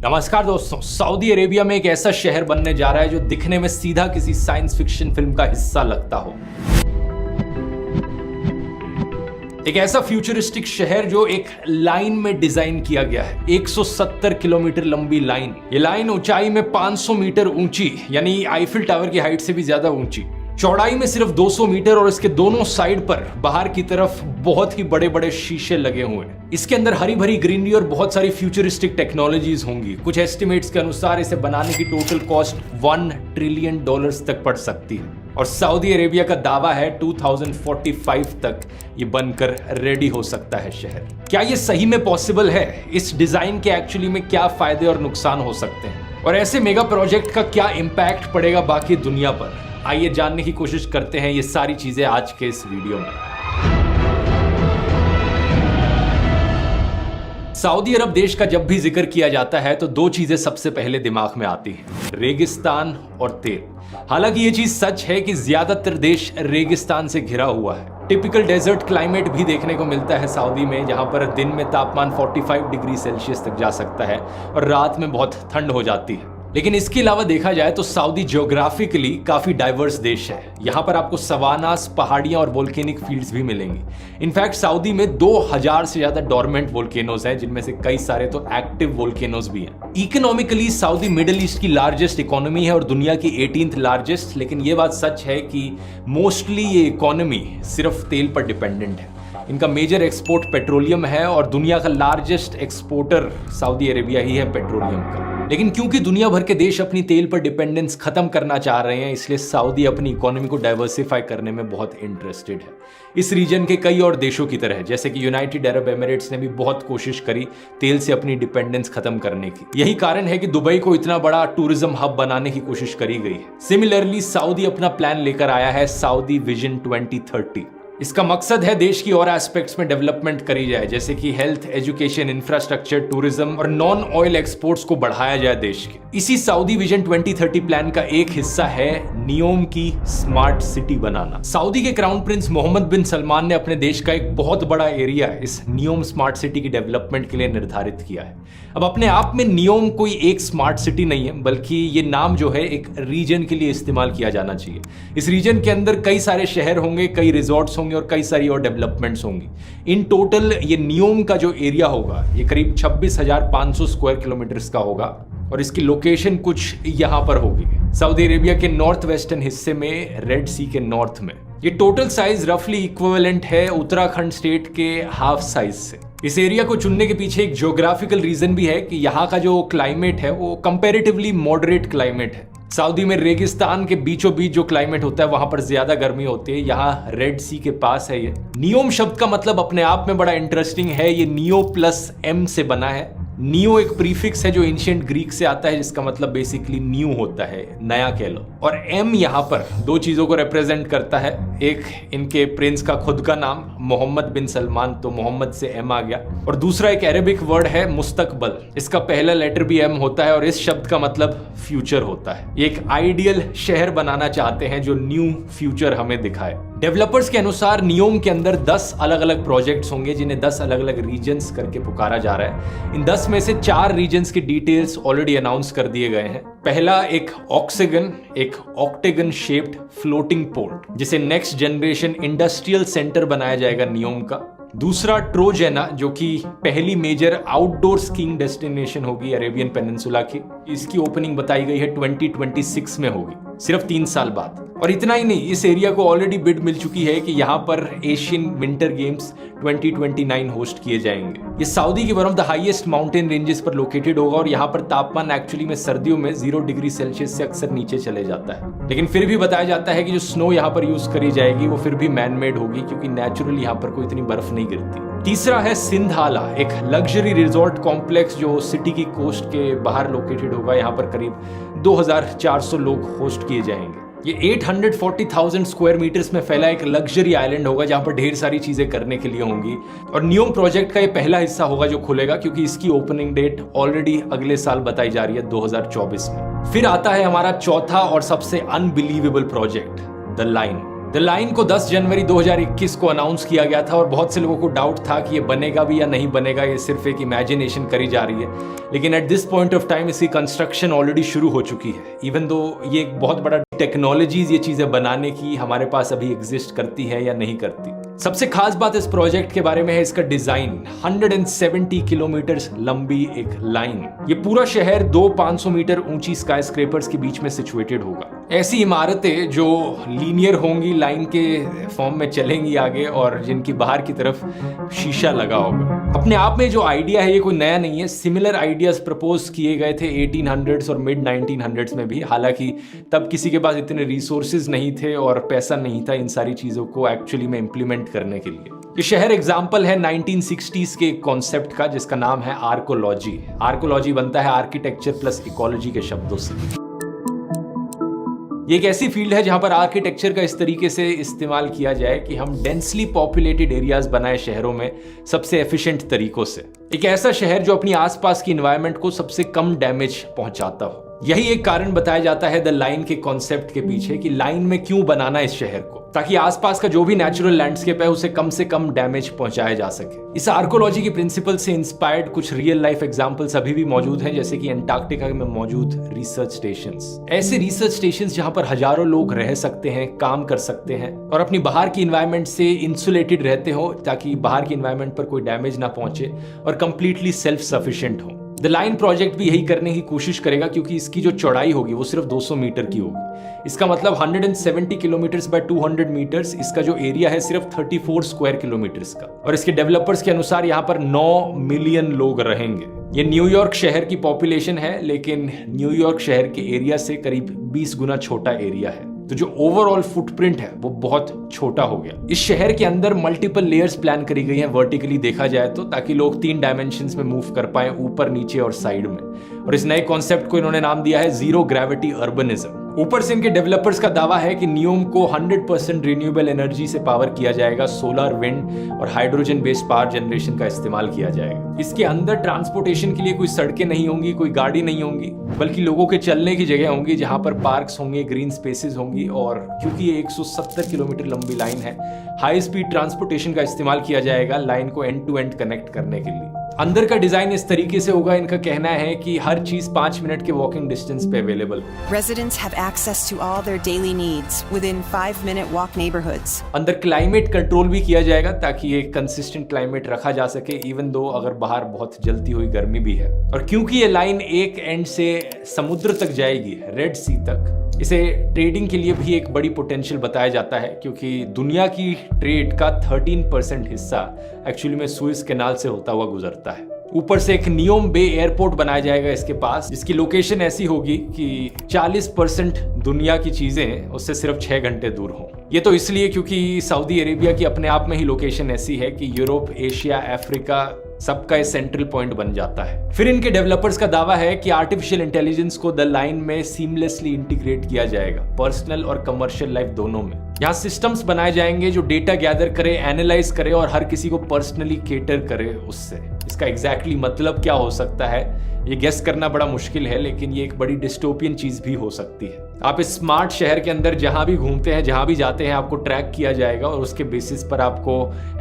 नमस्कार दोस्तों, Saudi Arabia में एक ऐसा शहर बनने जा रहा है जो दिखने में सीधा किसी साइंस फिक्शन फिल्म का हिस्सा लगता हो। एक ऐसा फ्यूचरिस्टिक शहर जो एक लाइन में डिजाइन किया गया है, 170 किलोमीटर लंबी लाइन। ये लाइन ऊंचाई में 500 मीटर ऊंची, यानी आईफिल टावर की हाइट से भी ज्यादा ऊंची, चौड़ाई में सिर्फ 200 मीटर और इसके दोनों साइड पर बाहर की तरफ बहुत ही बड़े बड़े शीशे लगे हुए हैं। इसके अंदर हरी भरी ग्रीनरी और बहुत सारी फ्यूचरिस्टिक टेक्नोलॉजीज होंगी। कुछ एस्टिमेट्स के अनुसार इसे बनाने की टोटल कॉस्ट $1 ट्रिलियन तक पड़ सकती है और सऊदी अरेबिया का दावा है 2045 तक ये बनकर रेडी हो सकता है शहर। क्या ये सही में पॉसिबल है? इस डिजाइन के एक्चुअली में क्या फायदे और नुकसान हो सकते हैं और ऐसे मेगा प्रोजेक्ट का क्या इम्पैक्ट पड़ेगा बाकी दुनिया पर? आइए जानने की कोशिश करते हैं ये सारी चीजें आज के इस वीडियो में। सऊदी अरब देश का जब भी जिक्र किया जाता है तो दो चीजें सबसे पहले दिमाग में आती हैं, रेगिस्तान और तेल। हालांकि ये चीज सच है कि ज्यादातर देश रेगिस्तान से घिरा हुआ है। टिपिकल डेजर्ट क्लाइमेट भी देखने को मिलता है सऊदी में, जहां पर दिन में तापमान 45 डिग्री सेल्सियस तक जा सकता है और रात में बहुत ठंड हो जाती है। लेकिन इसके अलावा देखा जाए तो सऊदी ज्योग्राफिकली काफी डाइवर्स देश है। यहाँ पर आपको सवानास, पहाड़ियां और वोल्केनिक फील्ड्स भी मिलेंगी। इनफैक्ट सऊदी में 2000 से ज्यादा डोरमेंट वोल्केनोज हैं, जिनमें से कई सारे तो एक्टिव वोल्केनोज भी हैं। इकोनॉमिकली सऊदी मिडिल ईस्ट की लार्जेस्ट इकोनॉमी है और दुनिया की 18th लार्जेस्ट। लेकिन ये बात सच है कि मोस्टली ये इकोनॉमी सिर्फ तेल पर डिपेंडेंट है। इनका मेजर एक्सपोर्ट पेट्रोलियम है और दुनिया का लार्जेस्ट एक्सपोर्टर सऊदी अरेबिया ही है पेट्रोलियम का। लेकिन क्योंकि दुनिया भर के देश अपनी तेल पर डिपेंडेंस खत्म करना चाह रहे हैं, इसलिए सऊदी अपनी इकोनॉमी को डाइवर्सिफाई करने में बहुत इंटरेस्टेड है। इस रीजन के कई और देशों की तरह, जैसे कि यूनाइटेड अरब एमिरेट्स ने भी बहुत कोशिश करी तेल से अपनी डिपेंडेंस खत्म करने की। यही कारण है कि दुबई को इतना बड़ा टूरिज्म हब बनाने की कोशिश करी गई है। सिमिलरली सऊदी अपना प्लान लेकर आया है, सऊदी विजन 2030। इसका मकसद है देश की और एस्पेक्ट्स में डेवलपमेंट करी जाए, जैसे कि हेल्थ, एजुकेशन, इंफ्रास्ट्रक्चर, टूरिज्म और नॉन ऑयल एक्सपोर्ट्स को बढ़ाया जाए देश के। इसी सऊदी विजन 2030 प्लान का एक हिस्सा है नियोम की स्मार्ट सिटी बनाना। सऊदी के क्राउन प्रिंस मोहम्मद बिन सलमान ने अपने देश का एक बहुत बड़ा एरिया इस नियोम स्मार्ट सिटी की डेवलपमेंट के लिए निर्धारित किया है। अब अपने आप में नियोम कोई एक स्मार्ट सिटी नहीं है, बल्कि ये नाम जो है एक रीजन के लिए इस्तेमाल किया जाना चाहिए। इस रीजन के अंदर कई सारे शहर होंगे, कई रिजॉर्ट्स होंगे और कई सारी और डेवलपमेंट्स होंगी। इन टोटल ये नियोम का जो एरिया होगा ये करीब 26,500 स्क्वायर किलोमीटर का होगा और इसकी लोकेशन कुछ यहां पर होगी, सऊदी अरेबिया के नॉर्थ वेस्टर्न हिस्से में, रेड सी के नॉर्थ में। ये टोटल साइज रफली इक्विवेलेंट है उत्तराखंड स्टेट के हाफ साइज से। इस एरिया को चुनने के पीछे एक ज्योग्राफिकल रीजन भी है कि यहाँ का जो क्लाइमेट है वो कंपैरेटिवली मॉडरेट क्लाइमेट है। सऊदी में रेगिस्तान के बीचों बीच जो क्लाइमेट होता है वहां पर ज्यादा गर्मी होती है, यहाँ रेड सी के पास है ये। नियोम शब्द का मतलब अपने आप में बड़ा इंटरेस्टिंग है। ये नियो प्लस एम से बना है। नियो एक प्रीफिक्स है जो एंशिएंट ग्रीक से आता है, जिसका मतलब बेसिकली न्यू होता है, नया कह लो। और एम यहाँ पर दो चीजों को रिप्रेजेंट करता है। एक इनके प्रिंस का खुद का नाम मोहम्मद बिन सलमान, तो मोहम्मद से एम आ गया, और दूसरा एक अरेबिक वर्ड है मुस्तकबल। इसका पहला लेटर भी एम होता है और इस शब्द का मतलब फ्यूचर होता है। एक आइडियल शहर बनाना चाहते हैं जो न्यू फ्यूचर हमें दिखाए। डेवलपर्स के अनुसार नियोम के अंदर 10 अलग अलग प्रोजेक्ट्स होंगे, जिन्हें 10 अलग अलग रीजन्स करके पुकारा जा रहा है। इन 10 में से 4 रीजन्स के डिटेल्स ऑलरेडी अनाउंस कर दिए गए हैं। पहला एक ऑक्सीगन, एक ऑक्टेगन शेप्ड फ्लोटिंग पोर्ट, जिसे नेक्स्ट जनरेशन इंडस्ट्रियल सेंटर बनाया जाएगा नियोम का। दूसरा ट्रोजेना, जो कि पहली मेजर आउटडोर स्कीइंग डेस्टिनेशन होगी अरेबियन पेनिनसुला की। इसकी ओपनिंग बताई गई है 2026 में होगी, सिर्फ 3 साल बाद। और इतना ही नहीं, इस एरिया को ऑलरेडी बिड मिल चुकी है कि यहाँ पर एशियन विंटर गेम्स 2029 होस्ट किए जाएंगे। ये सऊदी की one of the highest mountain ranges पर लोकेटेड होगा और यहाँ पर तापमान एक्चुअली में सर्दियों में 0 डिग्री सेल्सियस से अक्सर नीचे चले जाता है। लेकिन फिर भी बताया जाता है कि जो स्नो यहाँ पर यूज करी जाएगी वो फिर भी मैन मेड होगी, क्योंकि नेचुरली यहाँ पर कोई इतनी बर्फ नहीं गिरती। तीसरा है सिंधाला, एक लग्जरी रिजॉर्ट कॉम्प्लेक्स जो सिटी की कोस्ट के बाहर लोकेटेड होगा। यहाँ पर करीब 2400 लोग होस्ट किए जाएंगे। ये 840,000 स्क्वायर मीटर्स में फैला एक लग्जरी आइलैंड होगा, जहां पर ढेर सारी चीजें करने के लिए होंगी। और नियोम प्रोजेक्ट का ये पहला हिस्सा होगा जो खुलेगा, क्योंकि इसकी ओपनिंग डेट ऑलरेडी अगले साल बताई जा रही है, 2024 में। फिर आता है हमारा चौथा और सबसे unbelievable project, the line. The line को 10 जनवरी 2021 को अनाउंस किया गया था और बहुत से लोगों को डाउट था कि ये बनेगा भी या नहीं बनेगा, ये सिर्फ एक इमेजिनेशन करी जा रही है। लेकिन at this point of time इसकी कंस्ट्रक्शन ऑलरेडी शुरू हो चुकी है। इवन दो ये एक बहुत बड़ा टेक्नोलॉजीज ये चीजें बनाने की हमारे पास अभी एग्जिस्ट करती है या नहीं करती। सबसे खास बात इस प्रोजेक्ट के बारे में है इसका डिजाइन। 170 किलोमीटर लंबी एक लाइन, ये पूरा शहर 500 मीटर ऊंची स्काई स्क्रेपर्स के बीच में सिचुएटेड होगा। ऐसी इमारतें जो लीनियर होंगी, लाइन के फॉर्म में चलेंगी आगे, और जिनकी बाहर की तरफ शीशा लगा होगा। अपने आप में जो आइडिया है ये कोई नया नहीं है। सिमिलर आइडियाज प्रपोज किए गए थे 1800s और मिड 1900s में भी। हालांकि तब किसी के पास इतने रिसोर्सेज नहीं थे और पैसा नहीं था इन सारी चीजों को एक्चुअली में इंप्लीमेंट करने के लिए। ये शहर एग्जाम्पल है 1960s के कॉन्सेप्ट का, जिसका नाम है आर्कोलॉजी। आर्कोलॉजी बनता है आर्किटेक्चर प्लस इकोलॉजी के शब्दों से। ये एक ऐसी फील्ड है जहां पर आर्किटेक्चर का इस तरीके से इस्तेमाल किया जाए कि हम डेंसली पॉपुलेटेड एरियाज बनाए शहरों में सबसे एफिशिएंट तरीकों से। एक ऐसा शहर जो अपनी आसपास की एनवायरनमेंट को सबसे कम डैमेज पहुंचाता हो। यही एक कारण बताया जाता है द लाइन के कॉन्सेप्ट के पीछे कि लाइन में क्यों बनाना इस शहर को, ताकि आसपास का जो भी नेचुरल लैंडस्केप है उसे कम से कम डैमेज पहुंचाया जा सके। इस आर्कोलॉजी के प्रिंसिपल से इंस्पायर्ड कुछ रियल लाइफ एग्जांपल्स अभी भी मौजूद हैं, जैसे कि अंटार्कटिका में मौजूद रिसर्च स्टेशंस। ऐसे रिसर्च स्टेशंस जहां पर हजारों लोग रह सकते हैं, काम कर सकते हैं और अपनी बाहर की एनवायरनमेंट से इंसुलेटेड रहते हो, ताकि बाहर की एनवायरनमेंट पर कोई डैमेज ना पहुंचे और कंप्लीटली सेल्फ सफिशिएंट हो। द लाइन प्रोजेक्ट भी यही करने की कोशिश करेगा, क्योंकि इसकी जो चौड़ाई होगी वो सिर्फ 200 मीटर की होगी। इसका मतलब 170 किलोमीटर्स बाय 200 मीटर्स, इसका जो एरिया है सिर्फ 34 स्क्वायर किलोमीटर्स का। और इसके डेवलपर्स के अनुसार यहाँ पर 9 मिलियन लोग रहेंगे। ये न्यूयॉर्क शहर की पॉपुलेशन है, लेकिन न्यूयॉर्क शहर के एरिया से करीब 20 गुना छोटा एरिया है। तो जो ओवरऑल फुटप्रिंट है वो बहुत छोटा हो गया। इस शहर के अंदर मल्टीपल लेयर्स प्लान करी गई हैं वर्टिकली देखा जाए तो, ताकि लोग 3 डायमेंशंस में मूव कर पाए, ऊपर, नीचे और साइड में। और इस नए कॉन्सेप्ट को इन्होंने नाम दिया है जीरो ग्रेविटी अर्बनिज्म। ऊपर से इनके डेवलपर्स का दावा है कि न्यूम को 100% रिन्यूएबल एनर्जी से पावर किया जाएगा। सोलर, विंड और हाइड्रोजन बेस्ड पावर जनरेशन का इस्तेमाल किया जाएगा। इसके अंदर ट्रांसपोर्टेशन के लिए कोई सड़कें नहीं होंगी, कोई गाड़ी नहीं होंगी, बल्कि लोगों के चलने की जगह होंगी, जहां पर पार्क्स होंगे, ग्रीन स्पेसेस होंगी। और क्योंकि ये 170 किलोमीटर लंबी लाइन है, हाई स्पीड ट्रांसपोर्टेशन का इस्तेमाल किया जाएगा लाइन को एंड टू एंड कनेक्ट करने के लिए। अंदर का डिजाइन इस तरीके से होगा, इनका कहना है कि हर चीज 5 मिनट के वॉकिंग डिस्टेंस पे available. Residents have access to all their daily needs within 5-minute walk neighborhoods. अंदर क्लाइमेट कंट्रोल भी किया जाएगा, ताकि ये कंसिस्टेंट क्लाइमेट रखा जा सके, इवन दो अगर बाहर बहुत जलती हुई गर्मी भी है। और क्योंकि ये लाइन एक एंड से समुद्र तक जाएगी, रेड सी तक, इसे ट्रेडिंग के लिए भी एक बड़ी पोटेंशियल बताया जाता है, क्योंकि दुनिया की ट्रेड का 13% हिस्सा एक्चुअली में सुएज कैनाल से होता हुआ गुजरता है। ऊपर से एक नियोम बे एयरपोर्ट बनाया जाएगा इसके पास, जिसकी लोकेशन ऐसी होगी कि 40% दुनिया की चीजें उससे सिर्फ 6 घंटे दूर हों। ये तो इसलिए क्योंकि सऊदी अरेबिया की अपने आप में ही लोकेशन ऐसी है कि यूरोप, एशिया, अफ्रीका सबका सेंट्रल पॉइंट बन जाता है। फिर इनके डेवलपर्स का दावा है कि आर्टिफिशियल इंटेलिजेंस को द लाइन में सीमलेसली इंटीग्रेट किया जाएगा, पर्सनल और कमर्शियल लाइफ दोनों में। यहाँ सिस्टम्स बनाए जाएंगे जो डेटा गैदर करे, एनालाइज करे और हर किसी को पर्सनली केटर करे उससे। इसका एग्जैक्टली मतलब क्या हो सकता है ये गेस करना बड़ा मुश्किल है, लेकिन ये एक बड़ी डिस्टोपियन चीज भी हो सकती है। आप इस स्मार्ट शहर के अंदर जहां भी घूमते हैं, जहां भी जाते हैं, आपको ट्रैक किया जाएगा और उसके बेसिस पर आपको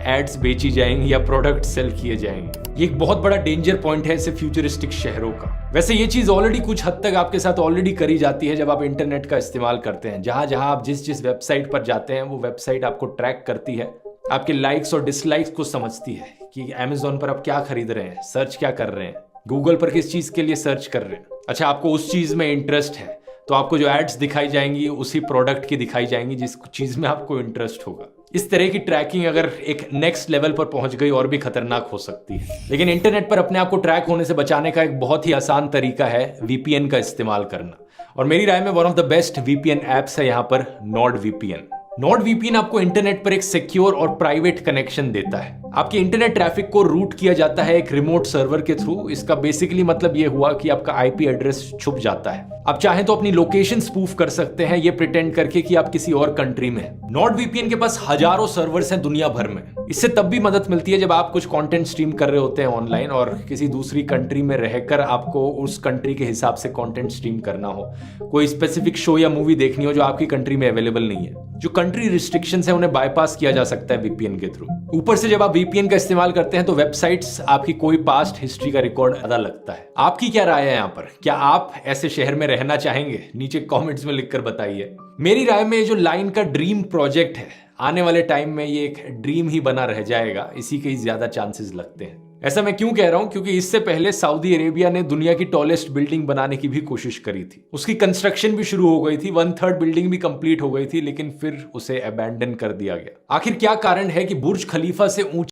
एड्स बेची जाएंगी या प्रोडक्ट सेल किए जाएंगे। ये एक बहुत बड़ा डेंजर पॉइंट है ऐसे फ्यूचरिस्टिक शहरों का। वैसे ये चीज ऑलरेडी कुछ हद तक आपके साथ ऑलरेडी करी जाती है जब आप इंटरनेट का इस्तेमाल करते हैं। जहां जहां आप जिस वेबसाइट पर जाते हैं वो वेबसाइट आपको ट्रैक करती है, आपके लाइक्स और डिसलाइक्स को समझती है कि अमेज़न पर आप क्या खरीद रहे हैं, सर्च क्या कर रहे हैं, गूगल पर किस चीज के लिए सर्च कर रहे हैं। अच्छा, आपको उस चीज में इंटरेस्ट है तो आपको जो एड्स दिखाई जाएंगी उसी प्रोडक्ट की दिखाई जाएंगी जिस चीज में आपको इंटरेस्ट होगा। इस तरह की ट्रैकिंग अगर एक नेक्स्ट लेवल पर पहुंच गई और भी खतरनाक हो सकती है। लेकिन इंटरनेट पर अपने आप को ट्रैक होने से बचाने का एक बहुत ही आसान तरीका है वीपीएन का इस्तेमाल करना। और मेरी राय में one of the best VPN apps है यहाँ पर नॉर्ड वीपीएन। नॉर्ड वीपीएन आपको इंटरनेट पर एक सिक्योर और प्राइवेट कनेक्शन देता है। आपके इंटरनेट ट्रैफिक को रूट किया जाता है एक रिमोट सर्वर के थ्रू। इसका बेसिकली मतलब ये हुआ कि आपका आईपी एड्रेस छुप जाता है। आप चाहें तो अपनी लोकेशन स्पूफ कर सकते हैं ये प्रिटेंड करके कि आप किसी और कंट्री में हैं। नॉर्डवीपीएन के पास हजारों सर्वर्स हैं दुनिया भर में। इससे तब भी मदद मिलती है जब आप कुछ कंटेंट स्ट्रीम कर रहे होते हैं ऑनलाइन और किसी दूसरी कंट्री में रहकर आपको उस कंट्री के हिसाब से कंटेंट स्ट्रीम करना हो, कोई स्पेसिफिक शो या मूवी देखनी हो जो आपकी कंट्री में अवेलेबल नहीं है। जो कंट्री रिस्ट्रिक्शंस है उन्हें बाईपास किया जा सकता है वीपीएन के थ्रू। ऊपर से जब आप वीपीएन का इस्तेमाल करते हैं तो वेबसाइट्स आपकी कोई पास्ट हिस्ट्री का रिकॉर्ड अदा लगता है। आपकी क्या राय है यहाँ पर? क्या आप ऐसे शहर में रहना चाहेंगे? नीचे कमेंट्स में लिखकर बताइए। मेरी राय में ये जो लाइन का ड्रीम प्रोजेक्ट है, आने वाले टाइम में ये एक ड्रीम ही बना रह जाएगा, इसी के ही ज्यादा चांसेस लगते हैं। ऐसा मैं क्यों कह रहा हूं? क्योंकि इससे पहले सऊदी अरेबिया ने दुनिया की टॉलेस्ट बिल्डिंग बनाने की भी कोशिश करी थी। उसकी कंस्ट्रक्शन भी शुरू हो गई थी, 1/3 बिल्डिंग भी कंप्लीट हो गई थी, लेकिन फिर उसे अबैंडन कर दिया गया। आखिर क्या कारण है कि बुर्ज खलीफा से ऊंची